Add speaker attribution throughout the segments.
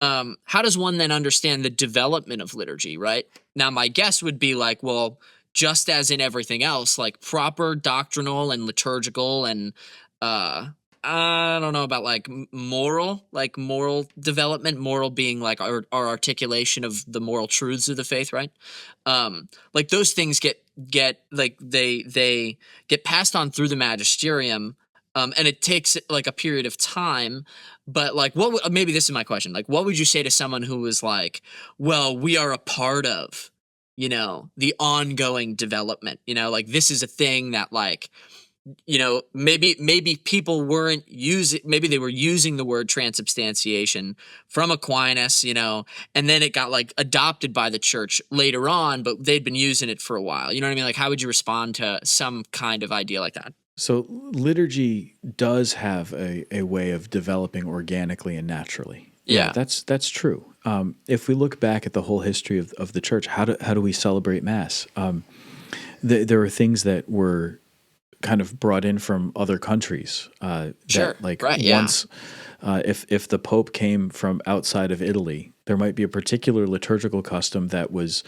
Speaker 1: how does one then understand the development of liturgy, right? Now, my guess would be like, well, just as in everything else, like proper doctrinal and liturgical and uh I don't know about like moral development, moral being like our articulation of the moral truths of the faith, right? Like those things get like they get passed on through the magisterium, and it takes like a period of time. But like, maybe this is my question. Like, what would you say to someone who was like, "Well, we are a part of, the ongoing development. Like this is a thing that like, maybe people weren't using, maybe they were using the word transubstantiation from Aquinas, and then it got like adopted by the church later on, but they'd been using it for a while. You know what I mean? Like, how would you respond to some kind of idea like that?"
Speaker 2: So liturgy does have a way of developing organically and naturally. Yeah,
Speaker 1: Yeah,
Speaker 2: that's true. If we look back at the whole history of the church, how do we celebrate Mass? There are things that were kind of brought in from other countries.
Speaker 1: sure.
Speaker 2: That like
Speaker 1: Right. Yeah.
Speaker 2: once, if the Pope came from outside of Italy, there might be a particular liturgical custom that was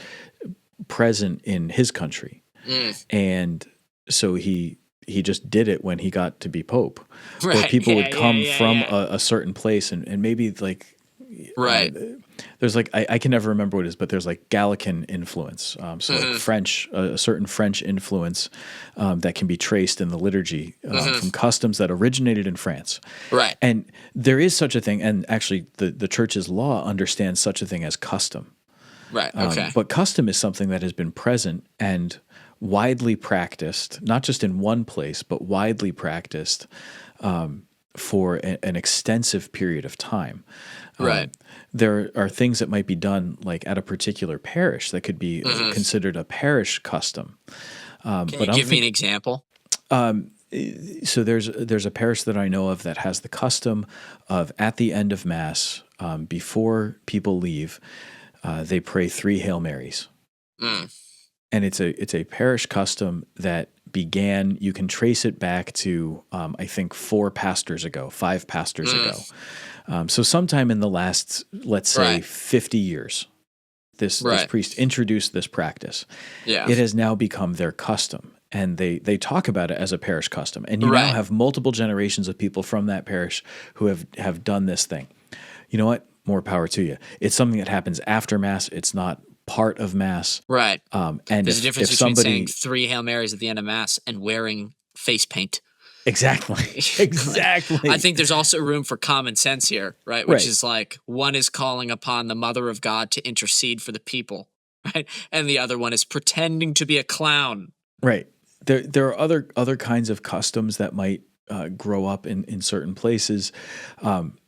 Speaker 2: present in his country,
Speaker 1: Mm,
Speaker 2: and so he just did it when he got to be Pope, or
Speaker 1: right.
Speaker 2: people
Speaker 1: Yeah.
Speaker 2: would
Speaker 1: Yeah.
Speaker 2: come
Speaker 1: Yeah.
Speaker 2: from
Speaker 1: Yeah.
Speaker 2: a certain place, and maybe like uh,
Speaker 1: Right.
Speaker 2: there's like I can never remember what it is, but there's like Gallican influence, so like
Speaker 1: Hmm.
Speaker 2: French, a certain French influence that can be traced in the liturgy
Speaker 1: Hmm.
Speaker 2: from customs that originated in France,
Speaker 1: Right.
Speaker 2: and there is such a thing, and actually the church's law understands such a thing as custom.
Speaker 1: Right. Okay.
Speaker 2: But custom is something that has been present and widely practiced, not just in one place, but widely practiced for an extensive period of time.
Speaker 1: Right.
Speaker 2: There are things that might be done like at a particular parish that could be
Speaker 1: Hmm.
Speaker 2: considered a parish custom.
Speaker 1: Can you
Speaker 2: But I'm
Speaker 1: give me an
Speaker 2: thinking,
Speaker 1: example?
Speaker 2: so there's a parish that I know of that has the custom of at the end of Mass, before people leave, they pray three Hail Marys.
Speaker 1: Mm.
Speaker 2: And it's a parish custom that began. You can trace it back to I think 5 pastors ago.
Speaker 1: Mm.
Speaker 2: So sometime in the last, let's say,
Speaker 1: Right.
Speaker 2: 50 years, this
Speaker 1: Right.
Speaker 2: priest introduced this practice.
Speaker 1: Yeah.
Speaker 2: It has now become their custom, and they talk about it as a parish custom. And you now
Speaker 1: Right.
Speaker 2: have multiple generations of people from that parish who have done this thing. You know what? More power to you. It's something that happens after Mass. It's not part of Mass.
Speaker 1: Right.
Speaker 2: And
Speaker 1: There's a difference
Speaker 2: if
Speaker 1: between saying
Speaker 2: somebody
Speaker 1: three Hail Marys at the end of Mass and wearing face paint.
Speaker 2: exactly
Speaker 1: Like, I
Speaker 2: exactly
Speaker 1: think there's also room for common sense here, right? Which
Speaker 2: right
Speaker 1: is like one is calling upon the Mother of God to intercede for the people, right? And the other one is pretending to be a clown.
Speaker 2: right. There are other kinds of customs that might grow up in certain places.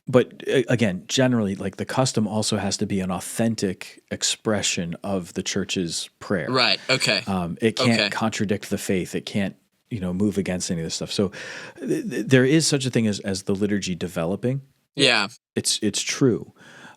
Speaker 2: But again, generally, like the custom also has to be an authentic expression of the church's prayer.
Speaker 1: Right. Okay.
Speaker 2: It can't
Speaker 1: Okay.
Speaker 2: contradict the faith. It can't, move against any of this stuff. So there is such a thing as the liturgy developing.
Speaker 1: Yeah.
Speaker 2: It's true.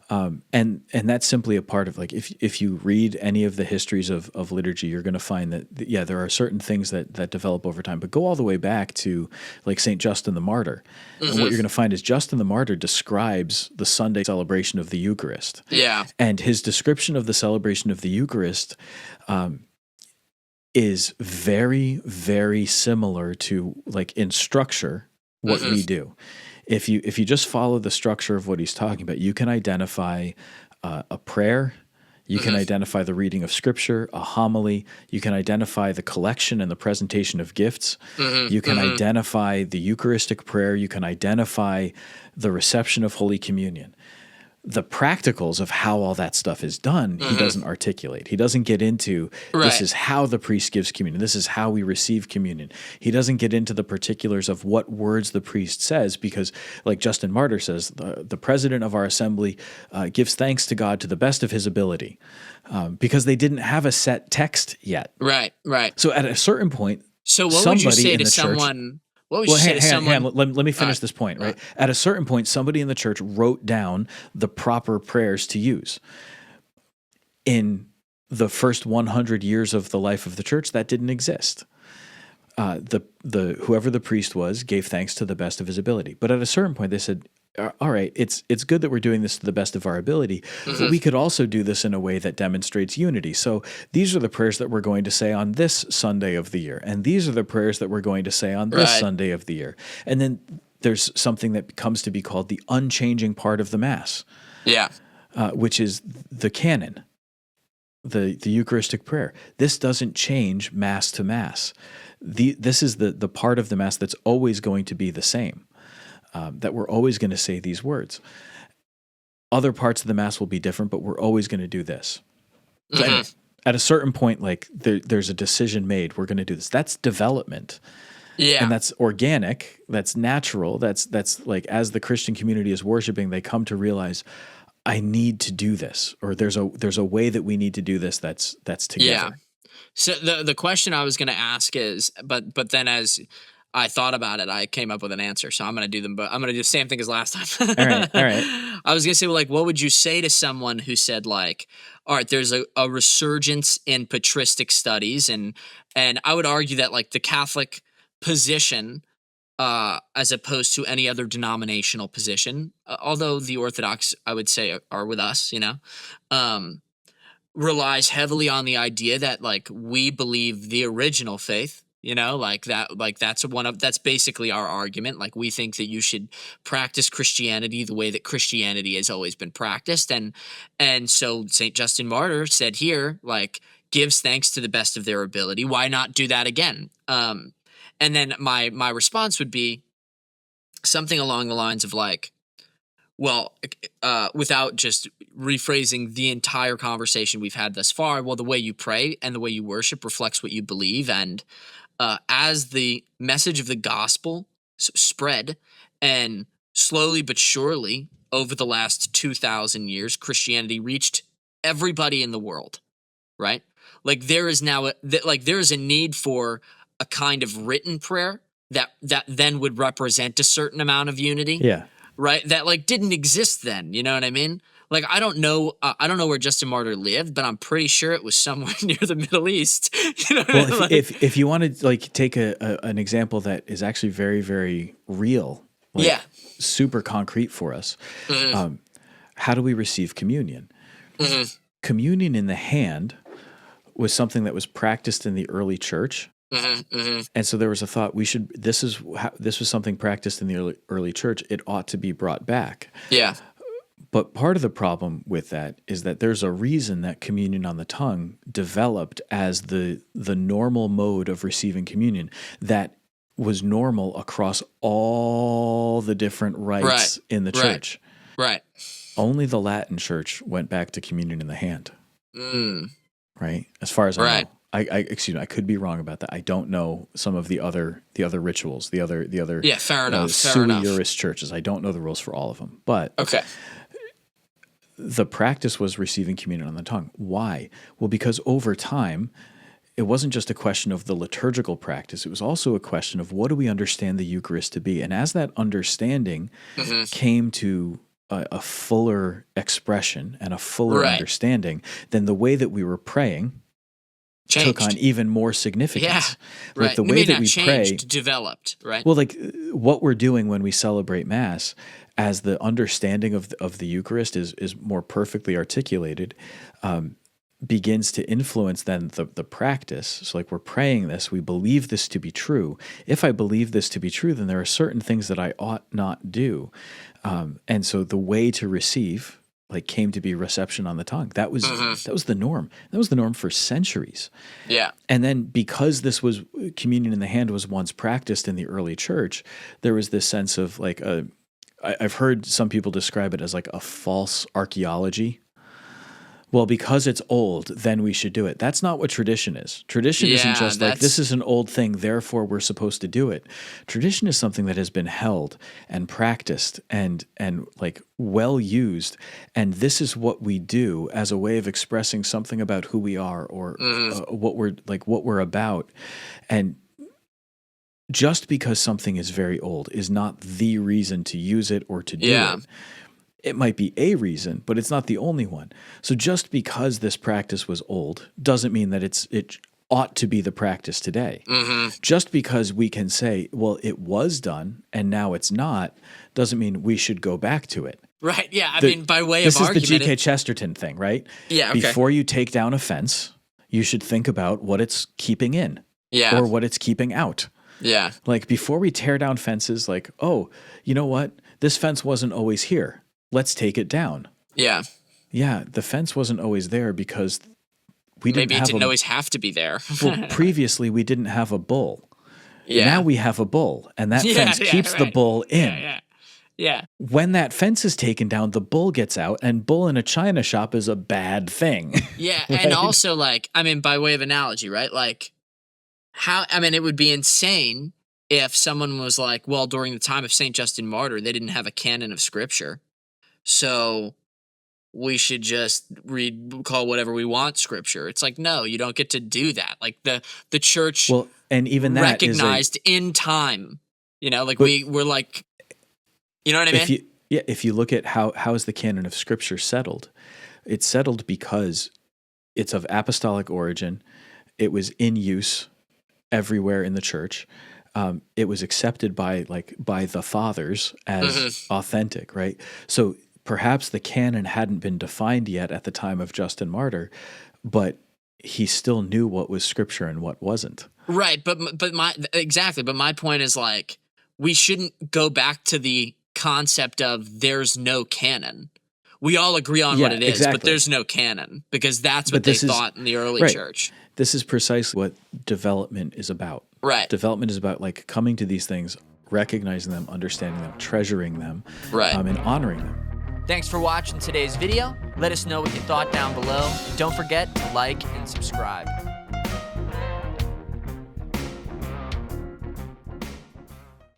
Speaker 2: And that's simply a part of like if you read any of the histories of liturgy, you're going to find that yeah, there are certain things that develop over time. But go all the way back to like Saint Justin the Martyr, and what
Speaker 1: Hmm.
Speaker 2: you're going to find is Justin the Martyr describes the Sunday celebration of the Eucharist,
Speaker 1: Yeah.
Speaker 2: and his description of the celebration of the Eucharist is very very similar to like in structure what
Speaker 1: Hmm.
Speaker 2: we do. If you just follow the structure of what he's talking about, you can identify a prayer, you can
Speaker 1: Hmm.
Speaker 2: identify the reading of scripture, a homily, you can identify the collection and the presentation of gifts,
Speaker 1: Hmm.
Speaker 2: you can
Speaker 1: Hmm.
Speaker 2: identify the Eucharistic prayer, you can identify the reception of Holy Communion. The practicals of how all that stuff is done, he doesn't articulate. He doesn't get into this
Speaker 1: Right.
Speaker 2: is how the priest gives communion. This is how we receive communion. He doesn't get into the particulars of what words the priest says because, like Justin Martyr says, the president of our assembly gives thanks to God to the best of his ability because they didn't have a set text yet.
Speaker 1: Right. Right.
Speaker 2: So at a certain point,
Speaker 1: So what would you
Speaker 2: somebody
Speaker 1: say
Speaker 2: in
Speaker 1: to
Speaker 2: the church
Speaker 1: someone? What would
Speaker 2: well,
Speaker 1: you say to
Speaker 2: hang on.
Speaker 1: someone?
Speaker 2: Let me
Speaker 1: Uh,
Speaker 2: finish this point,
Speaker 1: uh,
Speaker 2: right? At a certain point, somebody in the church wrote down the proper prayers to use. In the first 100 years of the life of the church, that didn't exist. The whoever the priest was gave thanks to the best of his ability. But at a certain point, they said, all right, it's good that we're doing this to the best of our ability, but we could also do this in a way that demonstrates unity. So these are the prayers that we're going to say on this Sunday of the year, and these are the prayers that we're going to say on this
Speaker 1: Right.
Speaker 2: Sunday of the year. And then there's something that comes to be called the unchanging part of the Mass,
Speaker 1: Yeah.
Speaker 2: which is the canon, the Eucharistic prayer. This doesn't change Mass to Mass. This is the part of the Mass that's always going to be the same. That we're always going to say these words. Other parts of the Mass will be different, but we're always going to do this. So anyway, at a certain point, like there's a decision made, we're going to do this. That's development.
Speaker 1: Yeah.
Speaker 2: And that's organic, that's natural, that's like as the Christian community is worshiping, they come to realize, I need to do this, or there's a way that we need to do this that's together.
Speaker 1: Yeah. So the question I was going to ask is, but then as I thought about it, I came up with an answer. So I'm going to do them, but I'm going to do the same thing as last time.
Speaker 2: All right.
Speaker 1: I was going to say, well, like, what would you say to someone who said, like, all right, there's a resurgence in patristic studies, and I would argue that, like, the Catholic position, as opposed to any other denominational position, although the Orthodox, I would say, are with us, relies heavily on the idea that, like, we believe the original faith, like that's basically our argument. Like, we think that you should practice Christianity the way that Christianity has always been practiced. And so St. Justin Martyr said here, like, gives thanks to the best of their ability. Why not do that again? And then my response would be something along the lines of, like, well, without just rephrasing the entire conversation we've had thus far, well, the way you pray and the way you worship reflects what you believe. And as the message of the gospel spread, and slowly but surely over the last 2,000 years, Christianity reached everybody in the world, right? Like, there is now there is a need for a kind of written prayer that then would represent a certain amount of unity.
Speaker 2: Yeah.
Speaker 1: Right? That, like, didn't exist then. You know what I mean? Like, I don't know where Justin Martyr lived, but I'm pretty sure it was somewhere near the Middle East.
Speaker 2: Well, if you want to, like, take an example that is actually very, very real, like,
Speaker 1: yeah,
Speaker 2: super concrete for us, how do we receive communion? Communion in the hand was something that was practiced in the early church. And so there was a thought, this was something practiced in the early church. It ought to be brought back.
Speaker 1: Yeah.
Speaker 2: But part of the problem with that is that there's a reason that communion on the tongue developed as the normal mode of receiving communion that was normal across all the different rites in the church.
Speaker 1: Right.
Speaker 2: Only the Latin church went back to communion in the hand. Right? As far as I know. Excuse me, I could be wrong about that. I don't know some of the other rituals, the other
Speaker 1: yeah, fair enough.
Speaker 2: sui juris churches. I don't know the rules for all of them, but
Speaker 1: okay.
Speaker 2: The practice was receiving communion on the tongue. Why? Well, because over time, it wasn't just a question of the liturgical practice. It was also a question of what do we understand the Eucharist to be, and as that understanding came to a fuller expression and a fuller understanding, then the way that we were praying
Speaker 1: changed.
Speaker 2: Took on even more significance.
Speaker 1: Yeah,
Speaker 2: like
Speaker 1: right.
Speaker 2: the way that we pray,
Speaker 1: developed, right?
Speaker 2: Well, like what we're doing when we celebrate Mass, as the understanding of the Eucharist is more perfectly articulated, begins to influence then the practice. So, like, we're praying this, we believe this to be true. If I believe this to be true, then there are certain things that I ought not do, and so the way to receive, like, came to be reception on the tongue. That was the norm. That was the norm for centuries.
Speaker 1: Yeah.
Speaker 2: And then because this was communion in the hand was once practiced in the early church, there was this sense of, like, I've heard some people describe it as like a false archaeology. Well, because it's old, then we should do it. That's not what tradition is. Tradition isn't just like, this is an old thing, therefore we're supposed to do it. Tradition is something that has been held and practiced and like well used, and this is what we do as a way of expressing something about who we are or what we're about. And just because something is very old is not the reason to use it or to do it. It might be a reason, but it's not the only one. So just because this practice was old doesn't mean that it ought to be the practice today. Just because we can say, well, it was done and now it's not, doesn't mean we should go back to it.
Speaker 1: Right. Yeah. I mean, by way of
Speaker 2: This is
Speaker 1: argument,
Speaker 2: the G.K. Chesterton thing, right?
Speaker 1: Yeah. Okay.
Speaker 2: Before you take down a fence, you should think about what it's keeping in
Speaker 1: Yeah.
Speaker 2: or what it's keeping out.
Speaker 1: Yeah.
Speaker 2: Like before we tear down fences, like, oh, you know what? This fence wasn't always here. Let's take it down.
Speaker 1: Yeah.
Speaker 2: Yeah, the fence wasn't always there because we didn't
Speaker 1: Maybe it
Speaker 2: have
Speaker 1: didn't always have to be there.
Speaker 2: well, previously we didn't have a bull.
Speaker 1: Yeah.
Speaker 2: Now we have a bull, and that
Speaker 1: Yeah,
Speaker 2: fence
Speaker 1: yeah,
Speaker 2: keeps the
Speaker 1: right.
Speaker 2: bull in.
Speaker 1: Yeah. Yeah.
Speaker 2: When that fence is taken down, the bull gets out, and bull in a china shop is a bad thing.
Speaker 1: Yeah. And also, like, I mean, by way of analogy, right? Like, it would be insane if someone was like, well, during the time of St. Justin Martyr, they didn't have a canon of scripture. So we should just call whatever we want scripture. It's like, no, you don't get to do that. Like the church
Speaker 2: Well, and even that
Speaker 1: recognized in time, like we're like, you know what I mean?
Speaker 2: if you look at how is the canon of scripture settled, it's settled because it's of apostolic origin. It was in use everywhere in the church. It was accepted by the fathers as authentic, right? So perhaps the canon hadn't been defined yet at the time of Justin Martyr, but he still knew what was scripture and what wasn't.
Speaker 1: Right, but my point is, like, we shouldn't go back to the concept of there's no canon. We all agree on what it is,
Speaker 2: exactly.
Speaker 1: but there's no canon because that's what they thought in the early church.
Speaker 2: This is precisely what development is about.
Speaker 1: Right.
Speaker 2: Development is about like coming to these things, recognizing them, understanding them, treasuring them,
Speaker 1: right,
Speaker 2: and honoring them.
Speaker 1: Thanks for watching today's video. Let us know what you thought down below. And don't forget to like and subscribe.